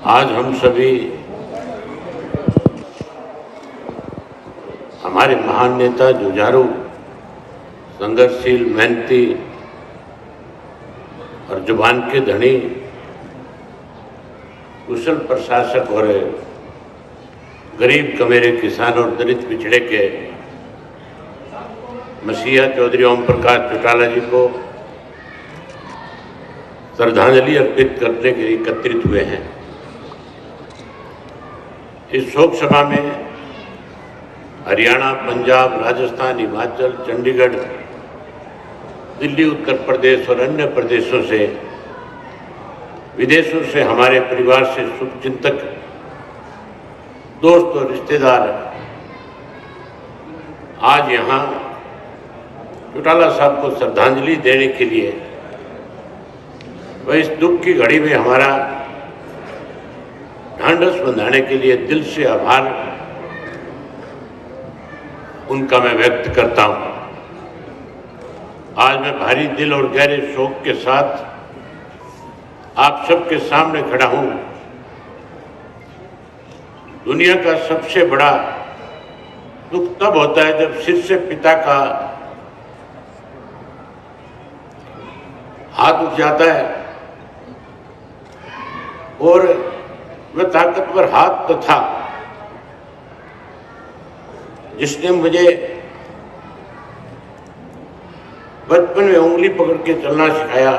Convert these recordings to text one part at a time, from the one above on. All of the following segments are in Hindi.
आज हम सभी हमारे महान नेता, जुझारू, संघर्षशील, मेहनती और जुबान के धनी, कुशल प्रशासक और गरीब कमेरे किसान और दलित पिछड़े के मसीहा चौधरी ओम प्रकाश चौटाला जी को श्रद्धांजलि अर्पित करने के लिए एकत्रित हुए हैं। इस शोक सभा में हरियाणा, पंजाब, राजस्थान, हिमाचल, चंडीगढ़, दिल्ली, उत्तर प्रदेश और अन्य प्रदेशों से, विदेशों से हमारे परिवार से शुभचिंतक, दोस्त और रिश्तेदार आज यहाँ चौटाला साहब को श्रद्धांजलि देने के लिए वह इस दुख की घड़ी में हमारा ढांढस बंधाने के लिए दिल से आभार उनका मैं व्यक्त करता हूं। आज मैं भारी दिल और गहरे शोक के साथ आप सबके सामने खड़ा हूं। दुनिया का सबसे बड़ा दुख तब होता है जब सिर से पिता का हाथ उठ जाता है और वह ताकतवर हाथ तो था जिसने मुझे बचपन में उंगली पकड़ के चलना सिखाया,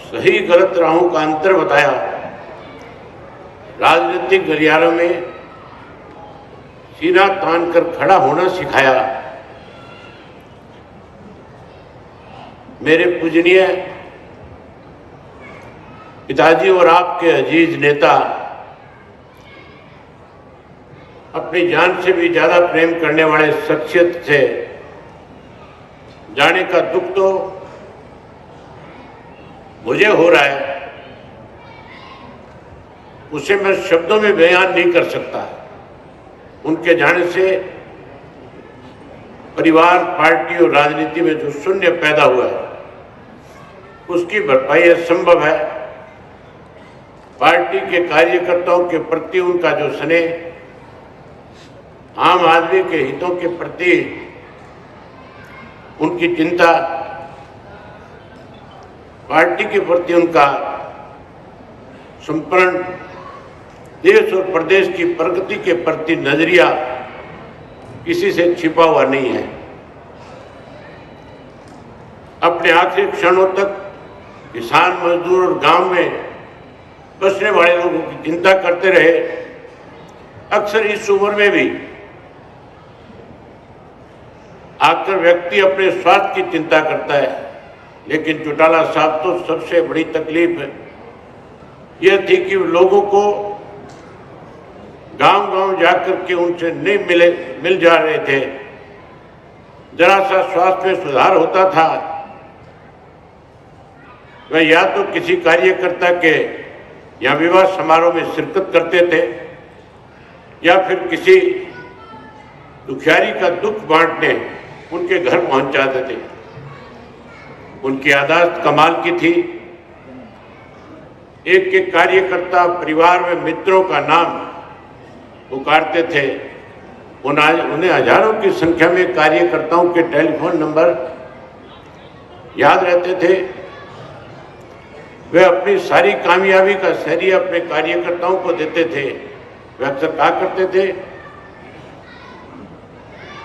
सही गलत राहों का अंतर बताया, राजनीतिक गलियारों में सीना तान कर खड़ा होना सिखाया। मेरे पूजनीय पिताजी और आपके अजीज नेता अपनी जान से भी ज्यादा प्रेम करने वाले शख्सियत से जाने का दुख तो मुझे हो रहा है, उसे मैं शब्दों में बयान नहीं कर सकता। उनके जाने से परिवार, पार्टी और राजनीति में जो शून्य पैदा हुआ है उसकी भरपाई असंभव है। पार्टी के कार्यकर्ताओं के प्रति उनका जो स्नेह, आम आदमी के हितों के प्रति उनकी चिंता, पार्टी के प्रति उनका समर्पण, देश और प्रदेश की प्रगति के प्रति नजरिया किसी से छिपा हुआ नहीं है। अपने आखिरी क्षणों तक किसान, मजदूर और गांव में बसने वाले लोगों की चिंता करते रहे। अक्सर इस उम्र में भी आकर व्यक्ति अपने स्वास्थ्य की चिंता करता है, लेकिन चौटाला साहब तो सबसे बड़ी तकलीफ यह थी कि लोगों को गांव-गांव जाकर के उनसे नहीं मिल जा रहे थे। जरा सा स्वास्थ्य में सुधार होता था, वह या तो किसी कार्यकर्ता के या विवाह समारोह में शिरकत करते थे या फिर किसी दुखियारी का दुख बांटने उनके घर पहुंच जाते थे। उनकी आदत कमाल की थी। एक एक कार्यकर्ता, परिवार में मित्रों का नाम पुकारते थे। उन्हें हजारों की संख्या में कार्यकर्ताओं के टेलीफोन नंबर याद रहते थे। वे अपनी सारी कामयाबी का श्रेय अपने कार्यकर्ताओं को देते थे। वे अक्सर कहा करते थे,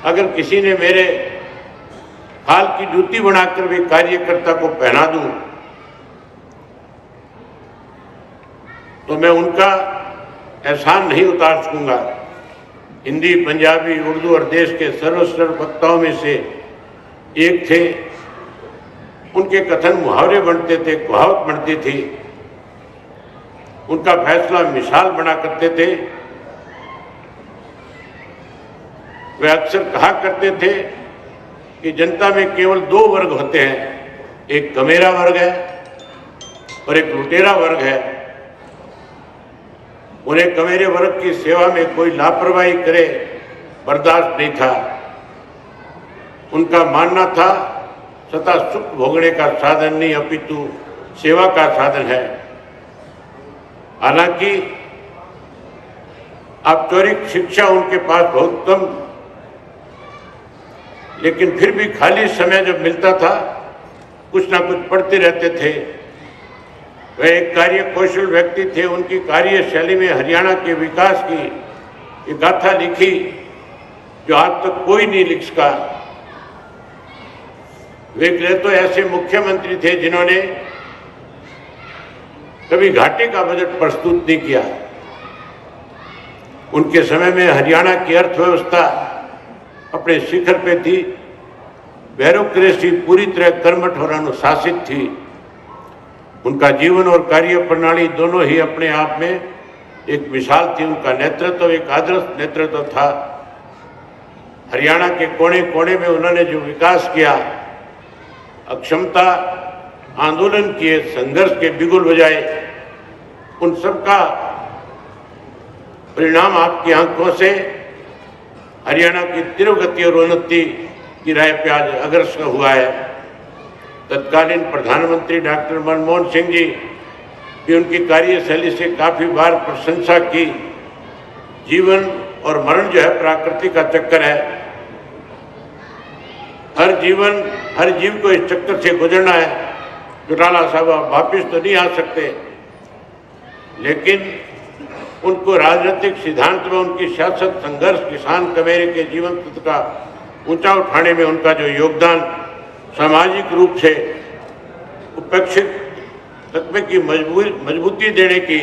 अगर किसी ने मेरे हाल की जूती बनाकर वे कार्यकर्ता को पहना दूं तो मैं उनका एहसान नहीं उतार सकूंगा। हिंदी, पंजाबी, उर्दू और देश के सर्वश्रेष्ठ वक्ताओं में से एक थे। उनके कथन मुहावरे बनते थे, कहावत बनती थी। उनका फैसला मिसाल बना करते थे। वे अक्सर कहा करते थे कि जनता में केवल दो वर्ग होते हैं, एक कमेरा वर्ग है और एक लुटेरा वर्ग है। उन्हें कमेरे वर्ग की सेवा में कोई लापरवाही करे बर्दाश्त नहीं था। उनका मानना था सत्ता सुख भोगने का साधन नहीं अपितु सेवा का साधन है। हालांकि औपचारिक शिक्षा उनके पास बहुत कम, लेकिन फिर भी खाली समय जब मिलता था कुछ ना कुछ पढ़ते रहते थे। वह एक कार्यकुशल व्यक्ति थे। उनकी कार्यशैली में हरियाणा के विकास की एक गाथा लिखी जो आज तक कोई नहीं लिख सका। वे तो ऐसे मुख्यमंत्री थे जिन्होंने कभी घाटे का बजट प्रस्तुत नहीं किया। उनके समय में हरियाणा की अर्थव्यवस्था अपने शिखर पे थी। ब्यूरोक्रेसी पूरी तरह कर्मठ और अनुशासित थी। उनका जीवन और कार्य प्रणाली दोनों ही अपने आप में एक मिसाल थी। उनका नेतृत्व एक आदर्श नेतृत्व था। हरियाणा के कोने कोने में उन्होंने जो विकास किया, अक्षमता आंदोलन किए, संघर्ष के बिगुल बजाए, उन सब का परिणाम आपकी आंखों से हरियाणा की तीव्र गति और उन्नति की राह पे आज अग्रसर हुआ है। तत्कालीन प्रधानमंत्री डॉक्टर मनमोहन सिंह जी भी उनकी कार्यशैली से काफी बार प्रशंसा की। जीवन और मरण जो है प्रकृति का चक्कर है। हर जीव को इस चक्कर से गुजरना है। चौटाला साहब वापिस तो नहीं आ सकते, लेकिन उनको राजनीतिक सिद्धांत में उनकी सियासत, संघर्ष, किसान कमेरे के जीवन तत्व का ऊंचा उठाने में उनका जो योगदान, सामाजिक रूप से उपेक्षित तत्व की मजबूती देने की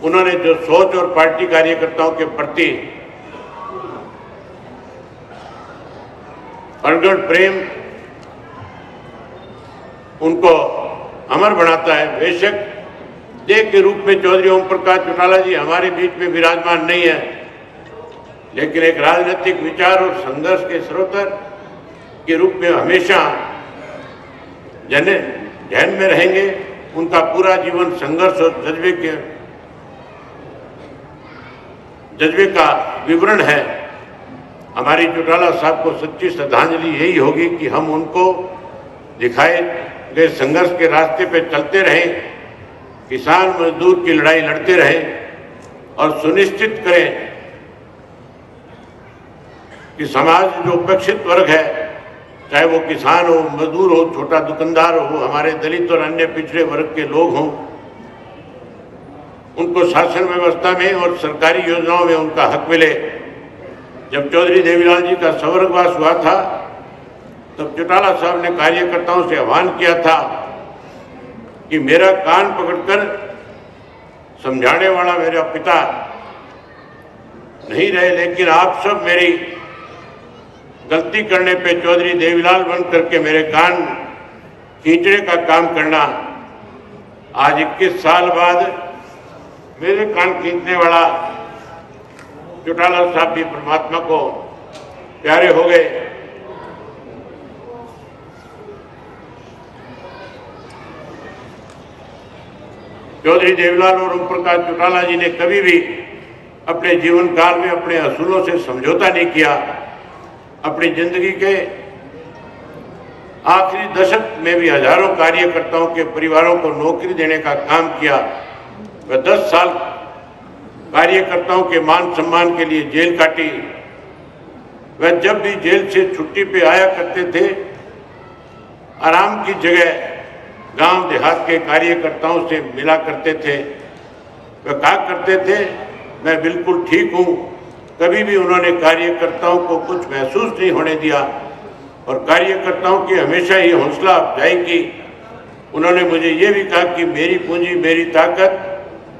उन्होंने जो सोच और पार्टी कार्यकर्ताओं के प्रति प्रगाढ़ प्रेम उनको अमर बनाता है। बेशक देह के रूप में चौधरी ओम प्रकाश चौटाला जी हमारे बीच में विराजमान नहीं है, लेकिन एक राजनीतिक विचार और संघर्ष के स्रोतर के रूप में हमेशा ध्यान में रहेंगे। उनका पूरा जीवन संघर्ष और जज्बे का विवरण है। हमारी चौटाला साहब को सच्ची श्रद्धांजलि यही होगी कि हम उनको दिखाए गए संघर्ष के रास्ते पे चलते रहें, किसान मजदूर की लड़ाई लड़ते रहें और सुनिश्चित करें कि समाज जो उपेक्षित वर्ग है, चाहे वो किसान हो, मजदूर हो, छोटा दुकानदार हो, हमारे दलित और अन्य पिछड़े वर्ग के लोग हों, उनको शासन व्यवस्था में और सरकारी योजनाओं में उनका हक मिले। जब चौधरी देवीलाल जी का स्वर्गवास हुआ था तब चौटाला साहब ने कार्यकर्ताओं से आह्वान किया था कि मेरा कान पकड़कर समझाने वाला मेरा पिता नहीं रहे, लेकिन आप सब मेरी गलती करने पे चौधरी देवीलाल बन करके मेरे कान खींचने का काम करना। आज 21 साल बाद मेरे कान खींचने वाला चौटाला साहब भी परमात्मा को प्यारे हो गए। चौधरी देवीलाल और ओम प्रकाश चौटाला जी ने कभी भी अपने जीवन काल में अपने असूलों से समझौता नहीं किया। अपनी जिंदगी के आखिरी दशक में भी हजारों कार्यकर्ताओं के परिवारों को नौकरी देने का काम किया। वह 10 साल कार्यकर्ताओं के मान सम्मान के लिए जेल काटी। वह जब भी जेल से छुट्टी पे आया करते थे, आराम की जगह गांव देहात के कार्यकर्ताओं से मिला करते थे। वह कहा करते थे, मैं बिल्कुल ठीक हूँ। कभी भी उन्होंने कार्यकर्ताओं को कुछ महसूस नहीं होने दिया और कार्यकर्ताओं की हमेशा ही हौसला अफजाई की। उन्होंने मुझे ये भी कहा कि मेरी पूंजी, मेरी ताकत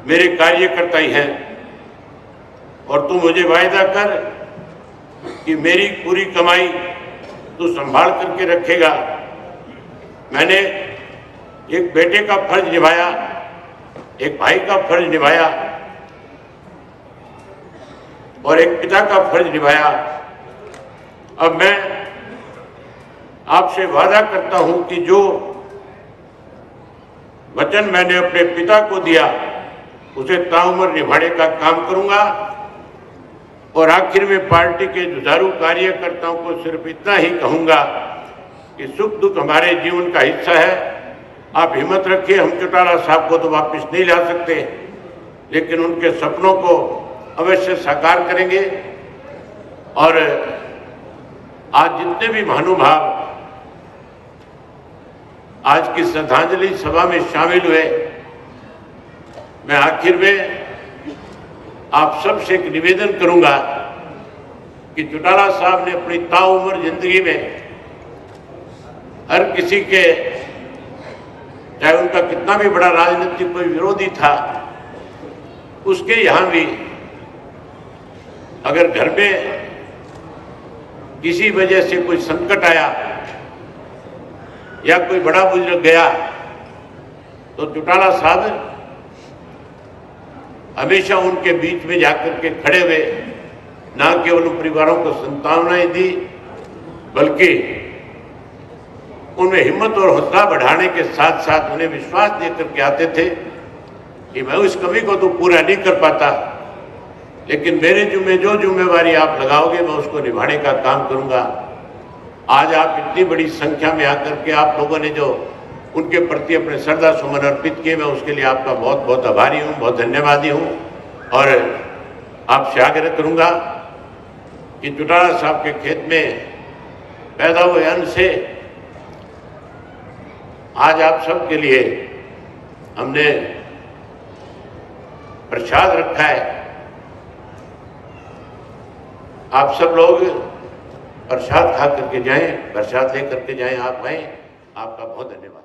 मेरे कार्यकर्ता ही हैं और तू मुझे वायदा कर कि मेरी पूरी कमाई तू संभाल करके रखेगा। मैंने एक बेटे का फर्ज निभाया, एक भाई का फर्ज निभाया और एक पिता का फर्ज निभाया। अब मैं आपसे वादा करता हूं कि जो वचन मैंने अपने पिता को दिया उसे ताउम्र निभाने का काम करूंगा। और आखिर में पार्टी के जुझारू कार्यकर्ताओं को सिर्फ इतना ही कहूंगा कि सुख दुख हमारे जीवन का हिस्सा है। आप हिम्मत रखिए, हम चौटाला साहब को तो वापस नहीं ला सकते, लेकिन उनके सपनों को अवश्य साकार करेंगे। और आज जितने भी महानुभाव आज की श्रद्धांजलि सभा में शामिल हुए, मैं आखिर में आप सबसे एक निवेदन करूंगा कि चौटाला साहब ने अपनी ताउम्र जिंदगी में हर किसी के, चाहे उनका कितना भी बड़ा राजनीतिक कोई विरोधी था, उसके यहाँ भी अगर घर में किसी वजह से कोई संकट आया या कोई बड़ा बुजुर्ग गया, तो चौटाला साहब हमेशा उनके बीच में जाकर के खड़े हुए, न केवल उन परिवारों को सांत्वनाएं दी, बल्कि उनमें हिम्मत और हौसला बढ़ाने के साथ साथ उन्हें विश्वास देकर के आते थे कि मैं उस कमी को तो पूरा नहीं कर पाता, लेकिन मेरे जिम्मे जो जिम्मेवारी आप लगाओगे मैं उसको निभाने का काम करूंगा। आज आप इतनी बड़ी संख्या में आकर के आप लोगों ने जो उनके प्रति अपने श्रद्धा सुमन अर्पित किए, मैं उसके लिए आपका बहुत बहुत आभारी हूँ, बहुत धन्यवादी हूँ। और आपसे आग्रह करूंगा कि चौटाला साहब के खेत में पैदा हुए अन्न से आज आप सब के लिए हमने प्रसाद रखा है। आप सब लोग प्रसाद खा करके जाएं, प्रसाद ले करके जाएं, आप आए। आपका बहुत धन्यवाद।